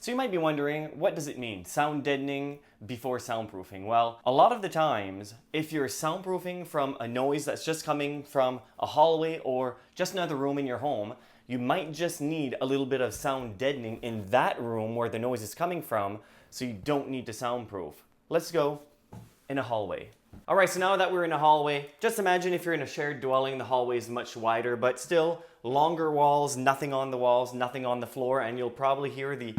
So you might be wondering, what does it mean, sound deadening before soundproofing? Well, a lot of the times, if you're soundproofing from a noise that's just coming from a hallway or just another room in your home, you might just need a little bit of sound deadening in that room where the noise is coming from, so you don't need to soundproof. Let's go in a hallway. All right, so now that we're in a hallway, just imagine if you're in a shared dwelling, the hallway is much wider, but still longer walls, nothing on the walls, nothing on the floor, and you'll probably hear the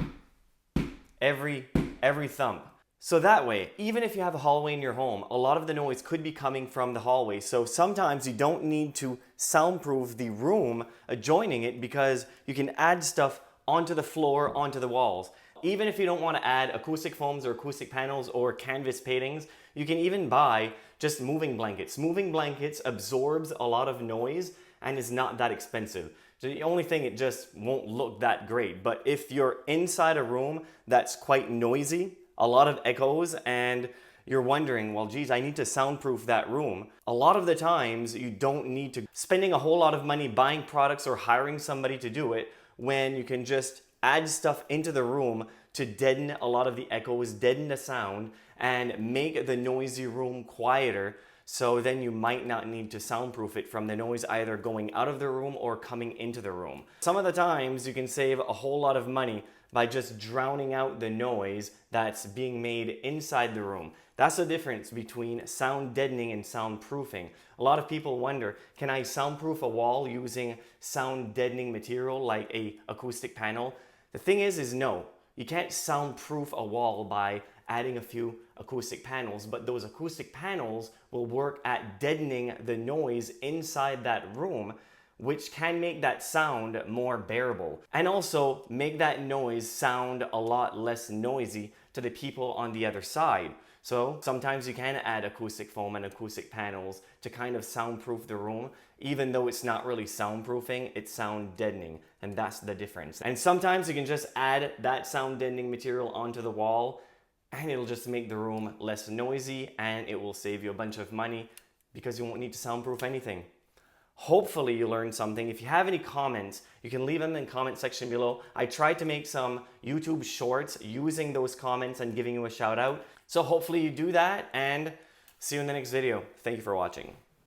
every thump. So that way, even if you have a hallway in your home, a lot of the noise could be coming from the hallway. So sometimes you don't need to soundproof the room adjoining it because you can add stuff onto the floor, onto the walls. Even if you don't want to add acoustic foams or acoustic panels or canvas paintings, you can even buy just moving blankets. Moving blankets absorbs a lot of noise and is not that expensive. The only thing, it just won't look that great. But if you're inside a room that's quite noisy, a lot of echoes, and you're wondering, well, geez, I need to soundproof that room. A lot of the times you don't need to spending a whole lot of money buying products or hiring somebody to do it when you can just add stuff into the room to deaden a lot of the echoes, deaden the sound, and make the noisy room quieter. So then you might not need to soundproof it from the noise either going out of the room or coming into the room. Some of the times you can save a whole lot of money by just drowning out the noise that's being made inside the room. That's the difference between sound deadening and soundproofing. A lot of people wonder, can I soundproof a wall using sound deadening material like a acoustic panel? The thing is no. You can't soundproof a wall by adding a few acoustic panels, but those acoustic panels will work at deadening the noise inside that room, which can make that sound more bearable and also make that noise sound a lot less noisy to the people on the other side. So sometimes you can add acoustic foam and acoustic panels to kind of soundproof the room, even though it's not really soundproofing, it's sound deadening, and that's the difference. And sometimes you can just add that sound deadening material onto the wall and it'll just make the room less noisy and it will save you a bunch of money because you won't need to soundproof anything. Hopefully you learned something. If you have any comments, you can leave them in the comment section below. I tried to make some YouTube shorts using those comments and giving you a shout out. So hopefully you do that, and see you in the next video. Thank you for watching.